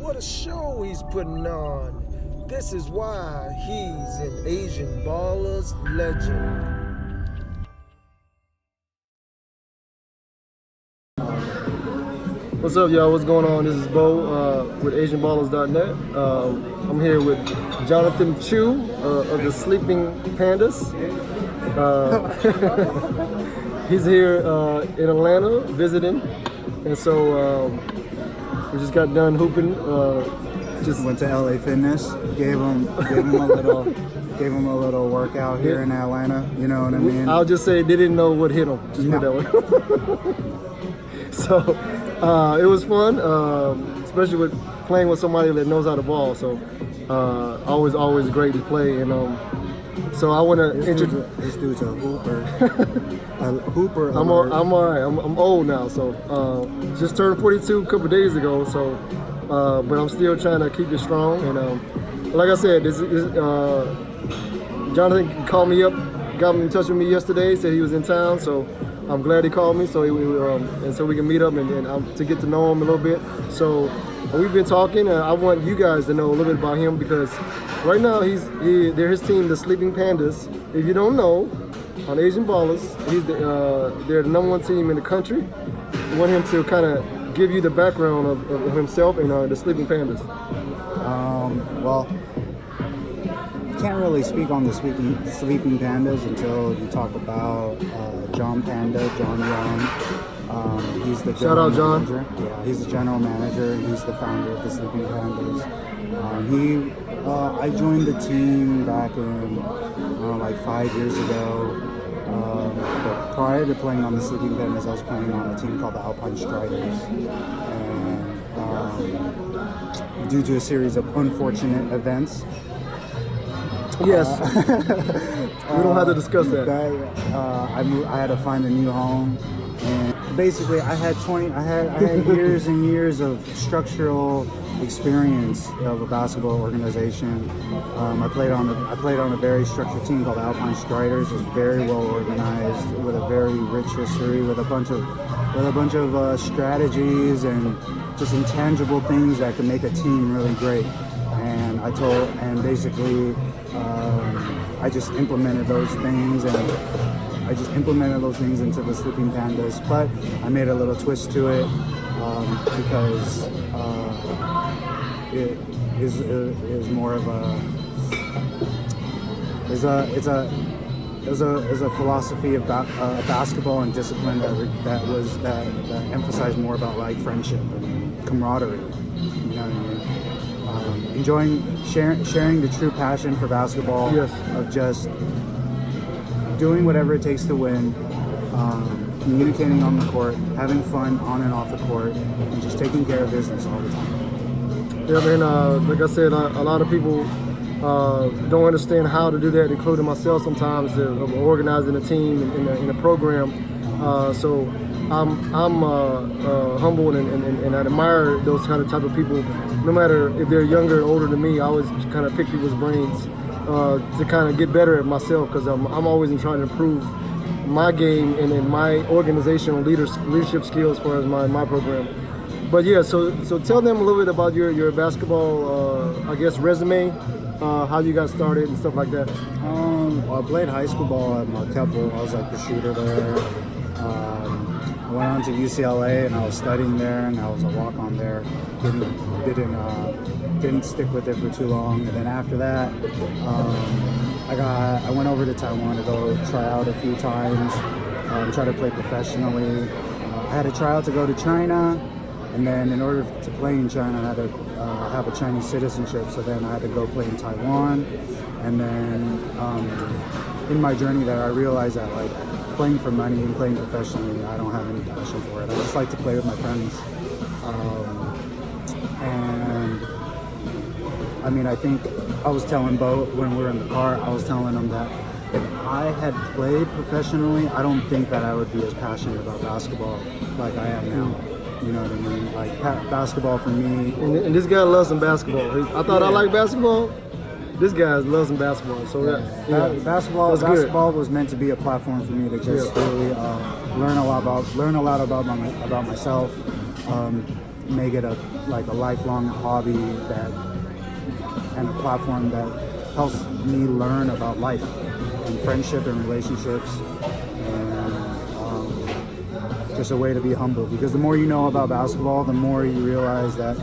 what a show he's putting on. This is why he's an Asian Ballers legend. What's up, y'all? What's going on? This is Bo with asianballers.net. I'm here with Jonathon Chu of the Sleeping Pandas. He's here in Atlanta visiting, and so we just got done hooping. Just went to LA Fitness, gave him a little workout here in Atlanta. You know what I mean? I'll just say they didn't know what hit them. Just put that way. So it was fun, especially with playing with somebody that knows how to ball. So always great to play. And so I want to introduce. This dude's a hooper. A hooper. I'm all right. I'm old now, so just turned 42 a couple days ago. So, but I'm still trying to keep it strong. And like I said, Jonathon called me up, got in touch with me yesterday, said he was in town. So I'm glad he called me, so and so we can meet up and to get to know him a little bit. So we've been talking, and I want you guys to know a little bit about him because right now they're his team, the Sleeping Pandas. If you don't know, on Asian Ballers, they're the number one team in the country. I want him to kind of give you the background of himself and the Sleeping Pandas. Well, can't really speak on the Sleeping Pandas until you talk about John Panda, John Young. He's the Shout out, John. manager. Yeah, he's the general manager. He's the founder of the Sleeping Pandas. I joined the team back in like 5 years ago. But prior to playing on the Sleeping Pandas, I was playing on a team called the Alpine Striders. And due to a series of unfortunate events, yes, we don't have to discuss that. I had to find a new home, and basically I had years and years of structural experience of a basketball organization. I played on a very structured team called the Alpine Striders. It was very well organized, with a very rich history, with a bunch of strategies and just intangible things that could make a team really great. And I just implemented those things, into the Sleeping Pandas. But I made a little twist to it because it is more of a philosophy about basketball and discipline that emphasized more about like friendship and camaraderie. You know what I mean? Enjoying sharing the true passion for basketball. Yes. Of just doing whatever it takes to win, communicating on the court, having fun on and off the court, and just taking care of business all the time. Yeah, man. Like I said, a lot of people don't understand how to do that, including myself sometimes, of organizing a team in a program. So I'm humble and I admire those type of people. No matter if they're younger or older than me, I always kind of pick people's brains to kind of get better at myself, because I'm always trying to improve my game and my organizational leadership skills for my program. But yeah, so tell them a little bit about your basketball, I guess, resume, how you got started and stuff like that. I played high school ball at Marquette. I was like the shooter there. I went on to UCLA and I was studying there, and I was a walk-on there. Didn't stick with it for too long, and then after that, I went over to Taiwan to go try out a few times, try to play professionally. I had a tryout to go to China, and then in order to play in China, I had to have a Chinese citizenship. So then I had to go play in Taiwan, and then in my journey there, I realized that like playing for money and playing professionally, I don't have any passion for it. I just like to play with my friends. And I mean, I think I was telling Bo when we were in the car, I was telling him that if I had played professionally, I don't think that I would be as passionate about basketball like I am now. You know what I mean? Like basketball for me. And this guy loves some basketball. I thought I liked basketball. This guy loves some basketball. So basketball was meant to be a platform for me to just really learn a lot about myself. Make it a like a lifelong hobby that and a platform that helps me learn about life and friendship and relationships, and just a way to be humble, because the more you know about basketball, the more you realize that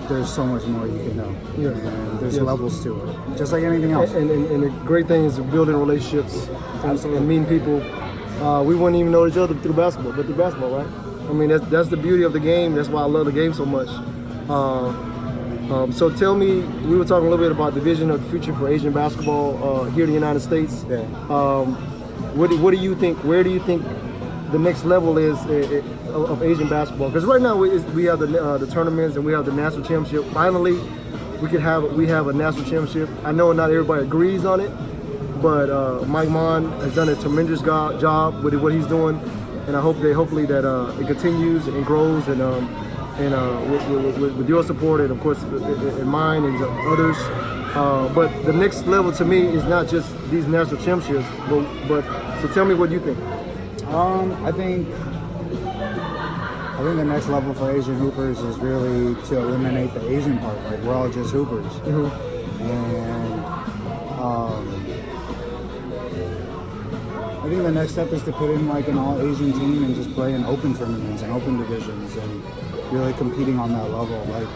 there's so much more you can know. Yes. And there's Yes. levels to it, just like anything else. And the great thing is building relationships and meeting people. We wouldn't even know each other through basketball, right? I mean, that's the beauty of the game. That's why I love the game so much. So tell me, we were talking a little bit about the vision of the future for Asian basketball here in the United States. Yeah. What do you think? Where do you think the next level is of Asian basketball? Because right now we have the tournaments and we have the national championship. Finally, we have a national championship. I know not everybody agrees on it, but Mike Mon has done a tremendous job with what he's doing, and I hope hopefully that it continues and grows, and with your support and of course and mine and others. But the next level to me is not just these national championships, but so tell me what you think. I think the next level for Asian hoopers is really to eliminate the Asian part. Like, we're all just hoopers, and I think the next step is to put in like an all Asian team and just play in open tournaments and open divisions and really competing on that level. Like,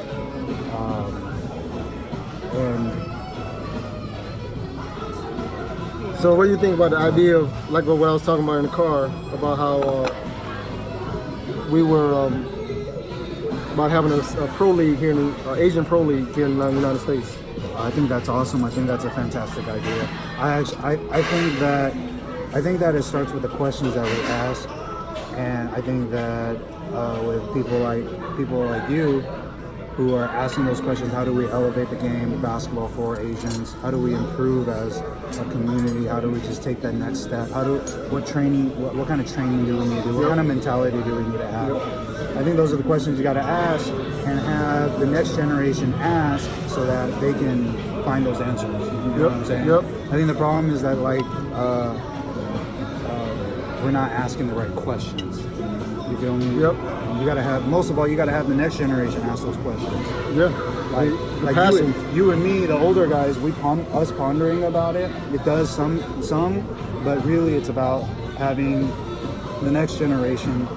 So what do you think about the idea of, like what I was talking about in the car, about how we were about having a pro league here, Asian pro league here in the United States? I think that's awesome. I think that's a fantastic idea. I think that it starts with the questions that we ask, and I think that with people like you, who are asking those questions, how do we elevate the game of basketball for Asians? How do we improve as a community? How do we just take that next step? What kind of training do we need to do? What kind of mentality do we need to have? I think those are the questions you got to ask and have the next generation ask, so that they can find those answers. You know what I'm saying? Yep. I think the problem is that we're not asking the right questions. You feel me? Yep. You gotta have, most of all, you gotta have the next generation ask those questions. Yeah. Like you and me, the older guys, us pondering about it. It does some, but really it's about having the next generation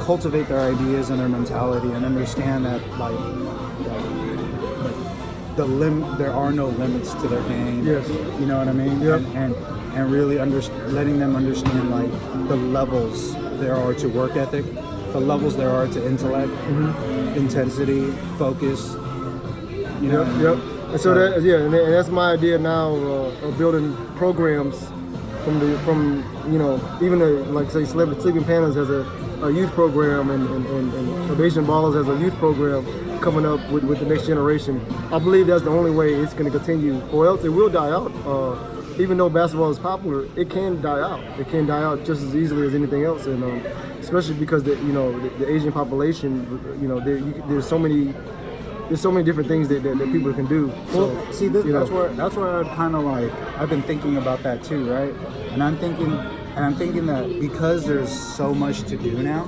cultivate their ideas and their mentality and understand that there are no limits to their game. Yes. You know what I mean? Yep. And really letting them understand like the levels there are to work ethic, the levels there are to intellect, intensity, focus. You know. Yep. And so and that's my idea now of building programs from even like say Sleeping Pandas has a youth program and Asianballers has a youth program coming up with the next generation. I believe that's the only way it's going to continue, or else it will die out. Even though basketball is popular, it can die out. It can die out just as easily as anything else, and especially because the Asian population, there's so many different things that people can do. Well, see, that's where I'd kind of like, I've been thinking about that too, right? And I'm thinking that because there's so much to do now,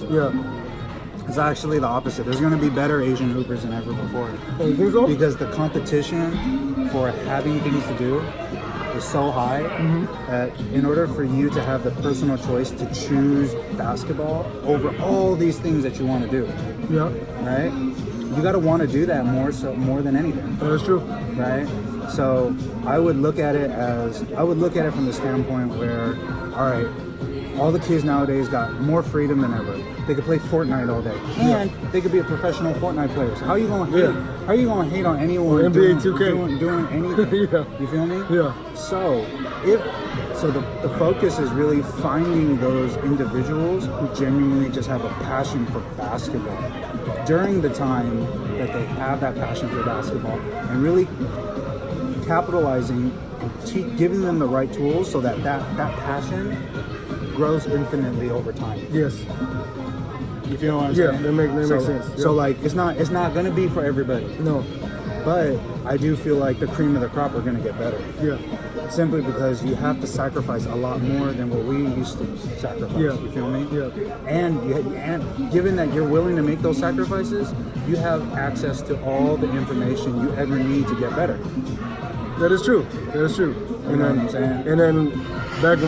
it's actually the opposite. There's going to be better Asian hoopers than ever before. You think so? Because the competition for having things to do is so high that in order for you to have the personal choice to choose basketball over all these things that you want to do, right? You got to want to do that more than anything. That's true. Right? So I would look at it from the standpoint where, all right, all the kids nowadays got more freedom than ever. They could play Fortnite all day, and they could be a professional Fortnite player. So how are you going to hate? How are you going to hate on anyone NBA 2K doing anything? You feel me? Yeah. So the focus is really finding those individuals who genuinely just have a passion for basketball during the time that they have that passion for basketball, and really capitalizing, giving them the right tools so that passion grows infinitely over time. Yes. You feel what I'm saying? Yeah, that makes sense. So like, it's not going to be for everybody. No. But I do feel like the cream of the crop are going to get better. Yeah. Simply because you have to sacrifice a lot more than what we used to sacrifice. Yeah. You feel me? Yeah. And given that you're willing to make those sacrifices, you have access to all the information you ever need to get better. That is true. That is true. You know what I'm saying? And then back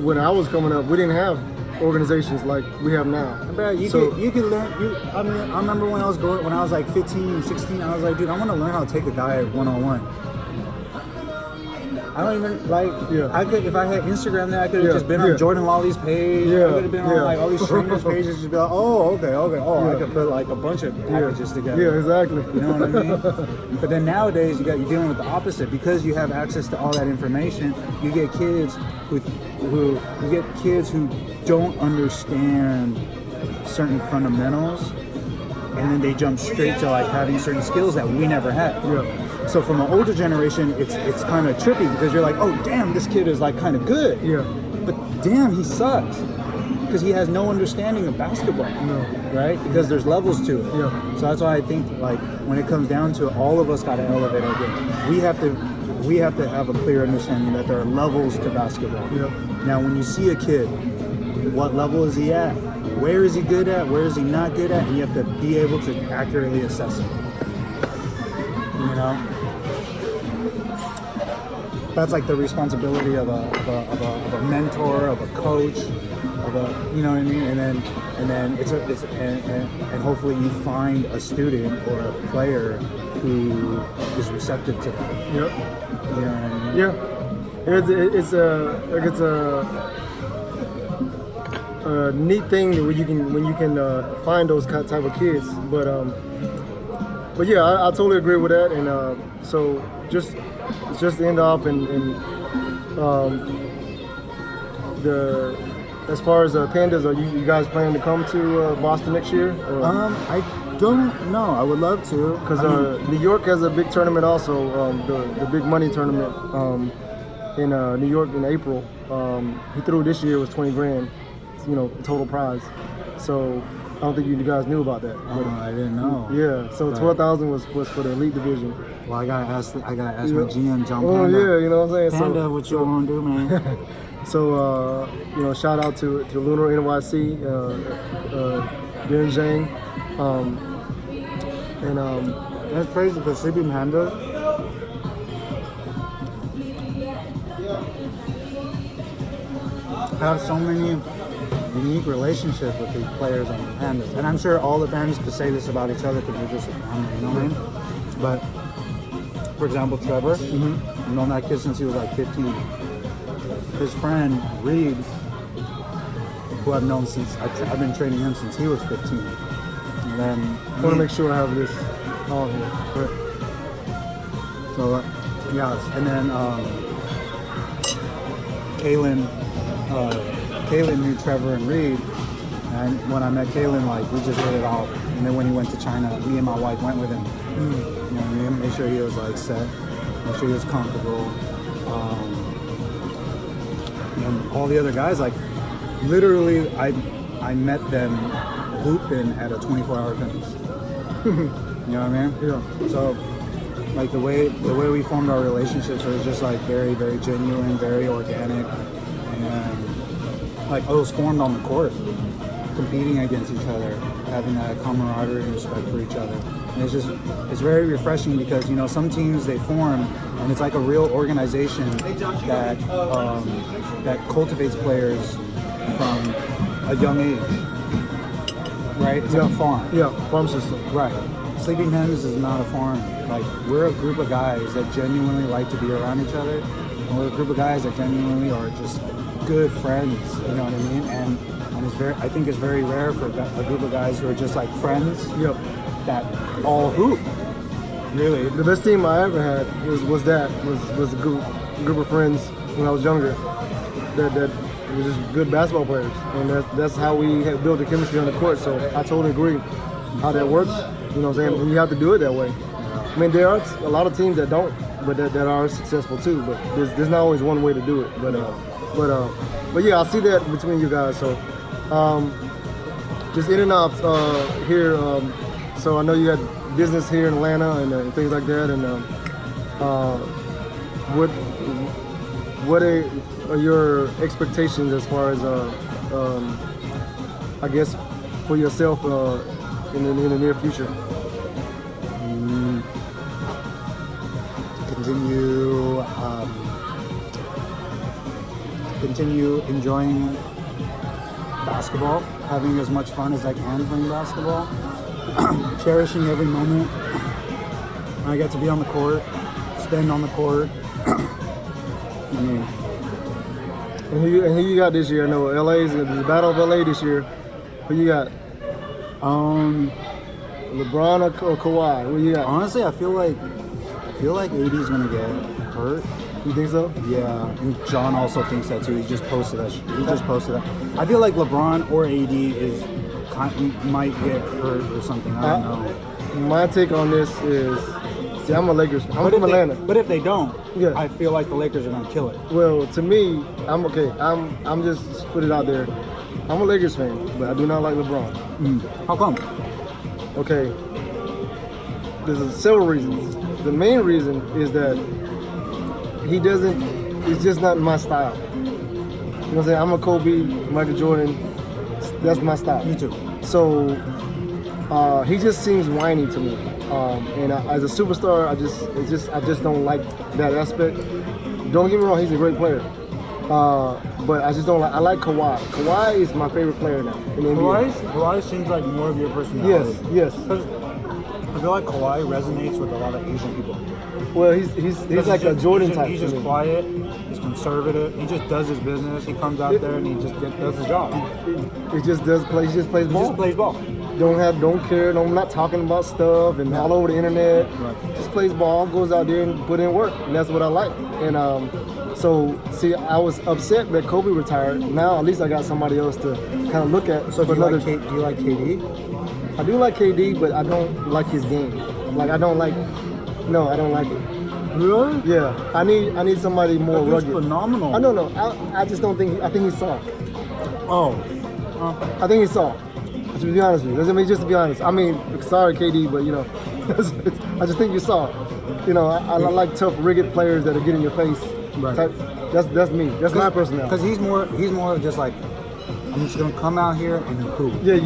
when I was coming up, we didn't have organizations like we have now. Bro, you can learn. I mean, I remember when I was like 15, 16, I was like, dude, I want to learn how to take a guy one-on-one. I don't even like. Yeah. I could, if I had Instagram there, I could have just been on Jordan Lawley's page. Yeah. I could have been on like all these streamers' pages. Just be like, oh, okay. Oh, I could put like a bunch of packages together. Yeah, exactly. You know what I mean? But then nowadays, you're dealing with the opposite because you have access to all that information. You get kids who don't understand certain fundamentals, and then they jump straight to like having certain skills that we never had. Yeah. So from an older generation, it's kind of trippy because you're like, oh damn, this kid is like kind of good. Yeah. But damn, he sucks because he has no understanding of basketball. No. Right? Because there's levels to it. Yeah. So that's why I think like when it comes down to it, all of us got to elevate our game. We have to have a clear understanding that there are levels to basketball. Yeah. Now, when you see a kid, what level is he at? Where is he good at? Where is he not good at? And you have to be able to accurately assess him. You know? That's like the responsibility of a mentor, of a coach, you know what I mean? And then and hopefully you find a student or a player who is receptive to that. Yep. You know what I mean? Yeah. It's a neat thing when you can find those type of kids. But yeah, I totally agree with that. And so just to end off and as far as Pandas, are you guys planning to come to Boston next year? Or? I don't know. I would love to because New York has a big tournament also, the big money tournament in New York in April. He threw this year was 20 grand, total prize. So I don't think you guys knew about that. I didn't know. Yeah, so 12,000 was for the elite division. Well, I gotta ask my GM, John Panda. Oh yeah, you know what I'm saying. Panda, what you want to do, man? So shout out to Lunar NYC, Darren Zhang, and that's crazy because Sleeping Pandas have so many unique relationships with these players on the Pandas. And I'm sure all the Pandas could say this about each other because we're just a family, you know what I mean? But, for example, Trevor, I've known that kid since he was like 15. His friend, Reed, who I've known since, I've been training him since he was 15. And then... I want to make sure I have this all here. So, yeah, and then Kalen knew Trevor and Reed, and when I met Kalen, like, we just hit it off. And then when he went to China, me and my wife went with him. You know what I mean? Make sure he was like set, make sure he was comfortable. And all the other guys, like, literally, I met them hooping at a 24-hour fitness. You know what I mean? Yeah. So, like, the way we formed our relationships was just like very, very genuine, very organic, and like it was formed on the court, competing against each other, having that camaraderie and respect for each other. And it's very refreshing because some teams they form and it's like a real organization that that cultivates players from a young age, right? It's like a farm. Yeah, farm system. Right. Sleeping Hens is not a farm. Like, we're a group of guys that genuinely like to be around each other, and we're a group of guys that genuinely are just good friends. You know what I mean? And I think it's very rare for a group of guys who are just like friends. Yep. That all hoop. Really, the best team I ever had was a group of friends when I was younger. That was just good basketball players, and that's how we have built the chemistry on the court. So I totally agree how that works. You know what I'm saying? And you have to do it that way. I mean, there are a lot of teams that don't, but that are successful too. But there's not always one way to do it. But yeah, I see that between you guys. So just in and out here. So I know you had business here in Atlanta and things like that. And what are your expectations as far as I guess for yourself in the near future? Continue enjoying basketball, having as much fun as I can playing basketball, cherishing every moment when I get to be on the court, spend on the court. I mean, and who you got this year? I know LA's the Battle of LA this year. Who you got? LeBron or Kawhi? What you got? Honestly, I feel like AD's gonna get hurt. You think so? Yeah, and John also thinks that too. He just posted that. I feel like LeBron or AD might get hurt or something. I don't know. My take on this is, see, I'm a Lakers fan. I'm from Atlanta. But if they don't, yeah, I feel like the Lakers are gonna kill it. Well, to me, I'm okay. I'm just put it out there. I'm a Lakers fan, but I do not like LeBron. How come? Okay, there's several reasons. The main reason is that it's just not my style. You know what I'm saying? I'm a Kobe, Michael Jordan. That's my style. Me too. So he just seems whiny to me. And as a superstar, I just don't like that aspect. Don't get me wrong, he's a great player. But I just don't like. I like Kawhi. Kawhi is my favorite player now in the NBA. Kawhi seems like more of your personality. Yes. I feel like Kawhi resonates with a lot of Asian people. Well, he's like a Jordan type. He's just quiet. He's conservative. He just does his business. He comes out there and he just does his job. He just plays ball. He just plays ball. Don't care. No, I'm not talking about stuff and all over the internet. Right. Just plays ball, goes out there and put in work, and that's what I like. And so see, I was upset that Kobe retired. Now at least I got somebody else to kind of look at. So do you like KD? I do like KD, but I don't like his game. Like I don't like it. Really? Yeah, I need somebody more rugged. Phenomenal. I don't know. I just don't think. I think he's soft. Oh. I think he's soft. To be honest with you, just to be honest. I mean, sorry KD, but you know, I just think you're soft. You know, I like tough, rugged players that are getting in your face. Right. That's me. That's my personality. Because he's more of just like, I'm just gonna come out here and hoop. Yeah,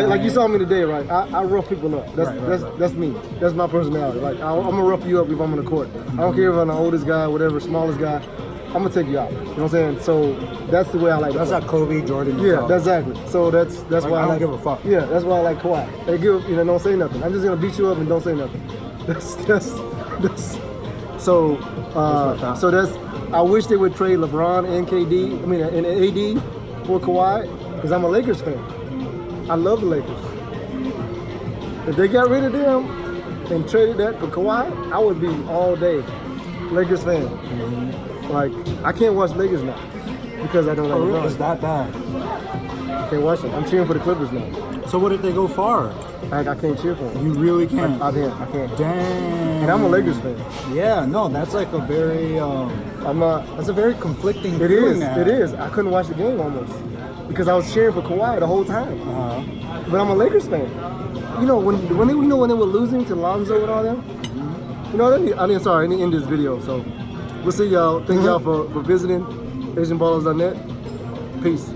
like you saw me today, right? I rough people up. That's me. That's my personality. Like I'm gonna rough you up if I'm on the court. I don't care if I'm the oldest guy, whatever, smallest guy. I'm gonna take you out. You know what I'm saying? So that's the way I like. That's like Kobe, Jordan. Yeah, exactly. So that's why I don't give a fuck. Yeah, that's why I like Kawhi. They don't say nothing. I'm just gonna beat you up and don't say nothing. That's so. So that's. I wish they would trade LeBron and KD. I mean, and AD for Kawhi, because I'm a Lakers fan. I love the Lakers. If they got rid of them and traded that for Kawhi, I would be all day Lakers fan. Mm-hmm. Like, I can't watch Lakers now because I don't like LeBron. It's that bad. I can't watch them. I'm cheering for the Clippers now. So what if they go far? I can't cheer for them. You really can't? I can't. Damn. And I'm a Lakers fan. Yeah, no, that's like a very, that's a very conflicting feeling. It is. I couldn't watch the game almost because I was cheering for Kawhi the whole time. But I'm a Lakers fan. You know, when they were losing to Lonzo and all them, you know, I didn't end this video, so we'll see y'all. Thank y'all for visiting asianballers.net. Peace.